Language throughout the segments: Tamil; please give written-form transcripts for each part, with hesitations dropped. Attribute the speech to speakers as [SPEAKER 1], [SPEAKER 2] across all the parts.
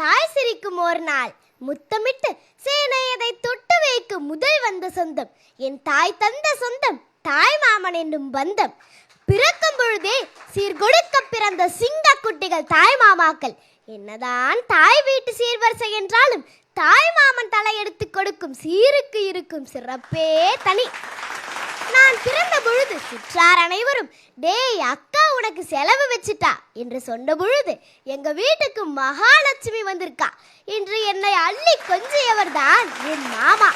[SPEAKER 1] தாய் சிரிக்கும் ஒரு நாள், முத்தமிட்டு சேனையதை தொட்டு வைக்கும் முதல் வந்த சொந்தம், என் தாய் தந்த சொந்தம், தாய் மாமன் என்னும் பந்தம். பிறக்கும் பொழுதே சீர்கொடுக்க பிறந்த சிங்க குட்டிகள் தாய் மாமாக்கள். என்னதான் தாய் வீட்டு சீர்வரிசை என்றாலும் தாய் மாமன் தலையெடுத்து கொடுக்கும் சீருக்கு இருக்கும் சிறப்பே தனி. நான் பிறந்த பொழுது சுற்றார் அனைவரும், டேய் அக்கா உனக்கு செலவு வச்சுட்டா என்று சொன்ன பொழுது, எங்க வீட்டுக்கு மகாலட்சுமி வந்திருக்கா என்று என்னை அள்ளி கொஞ்சியவர் தான் என் மாமா.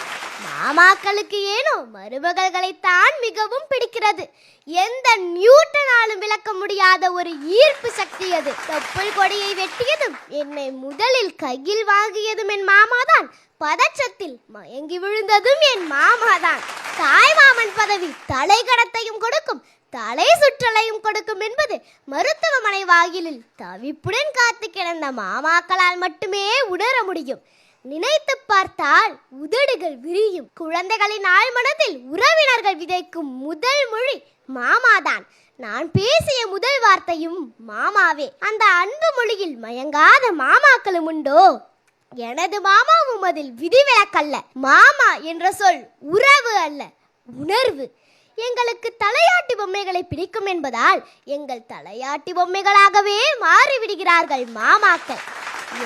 [SPEAKER 1] மாமாக்களுக்கு ஏனோ மருமகள்களைத்தான் மிகவும் பிடிக்கிறது. எந்த நியூட்டனாலும் விளக்க முடியாத ஒரு ஈர்ப்பு சக்தி அது. தொப்புள் கொடியை வெட்டியதும் என்னை முதலில் கையில் வாங்கியதும் என் மாமாதான். பதற்றத்தில் மயங்கி விழுந்ததும் என் மாமாதான். தாய் மாமன் பதவி தலை கடத்தையும் கொடுக்கும், தலை சுற்றலையும் கொடுக்கும் என்பது மருத்துவமனை வாயிலில் தவிப்புடன் காத்து கிடந்த மாமாக்களால் மட்டுமே உணர முடியும். நினைத்து பார்த்தால் உதடுகள் விரியும். குழந்தைகளின் ஆழ்மனத்தில் உறவினர்கள் விதைக்கும் முதல் மொழி மாமாதான். நான் பேசிய முதல் வார்த்தையும் மாமாவே. அந்த அன்பு மொழியில் மயங்காத மாமாக்களும் உண்டோ? எனது மாமாவும் அதில் விதிவிலக்கல்ல. மாமா என்ற சொல் உறவு அல்ல, உணர்வு. எங்களுக்கு தலையாட்டி பொம்மைகளை பிடிக்கும் என்பதால் எங்கள் தலையாட்டி பொம்மைகளாகவே மாறிவிடுகிறார்கள் மாமாக்கள்.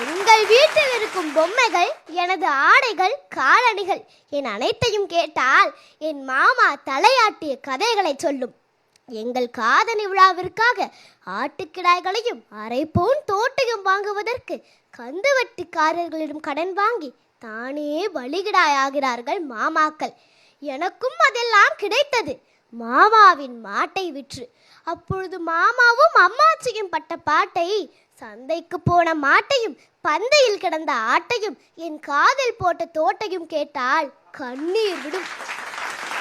[SPEAKER 1] எங்கள் வீட்டில் இருக்கும் பொம்மைகள், எனது ஆடைகள், காலணிகள் என் அனைத்தையும் கேட்டால் என் மாமா தலையாட்டிய கதைகளை சொல்லும். எங்கள் காதணி விழாவிற்காக ஆட்டுக்கிடாய்களையும் அரைப்போன் தோட்டையும் வாங்குவதற்கு கந்துவட்டிக்காரர்களிடம் கடன் வாங்கி தானே பலிகிடாய் ஆகிறார்கள் மாமாக்கள். எனக்கும் அதெல்லாம் கிடைத்தது மாமாவின் மாட்டை விற்று. அப்பொழுது மாமாவும் அம்மாச்சியும் பட்ட பாட்டை, சந்தைக்கு போன மாட்டையும் பந்தையில் கிடந்த ஆட்டையும் என் காதில் போட்ட தோட்டையும் கேட்டால் கண்ணீர் விடும்.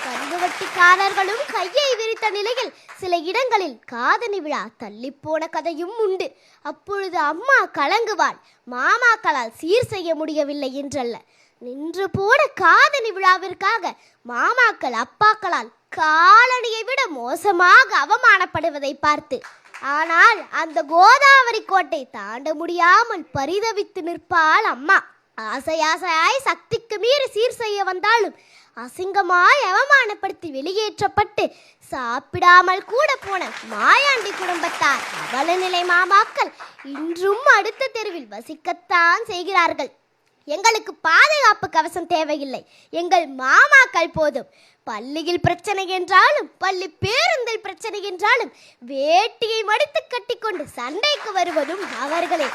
[SPEAKER 1] கந்துவட்டிக்காரர்களும் கையை விரித்த நிலையில் சில இடங்களில் காதணி விழா தள்ளிப்போன கதையும் உண்டு. அப்பொழுது அம்மா கலங்குவாள், மாமாக்களால் சீர் செய்ய முடியவில்லை என்றல்ல, நின்று போன காதணி விழாவிற்காக மாமாக்கள் அப்பாக்களால் காலணியை விட மோசமாக அவமானப்படுவதை பார்த்து. ஆனால் அந்த கோதாவரி கோட்டை தாண்ட முடியாமல் பரிதவித்து நிற்பாள் அம்மா. ஆசையாசையாய் சக்திக்கு மீறி சீர் செய்ய வந்தாலும் அசிங்கமாய் அவமானப்படுத்தி வெளியேற்றப்பட்டு சாப்பிடாமல் கூட போன மாயாண்டி குடும்பத்தார் அவல நிலை மாமாக்கள் இன்றும் அடுத்த தெருவில் வசிக்கத்தான் செய்கிறார்கள். எங்களுக்கு பாதுகாப்பு கவசம் தேவையில்லை, எங்கள் மாமாக்கள் போதும். பள்ளியில் பிரச்சனை என்றாலும், பள்ளி பேருந்தில் பிரச்சனை என்றாலும் வேட்டியை மடித்து கட்டிக்கொண்டு சண்டைக்கு வருவதும் அவர்களே.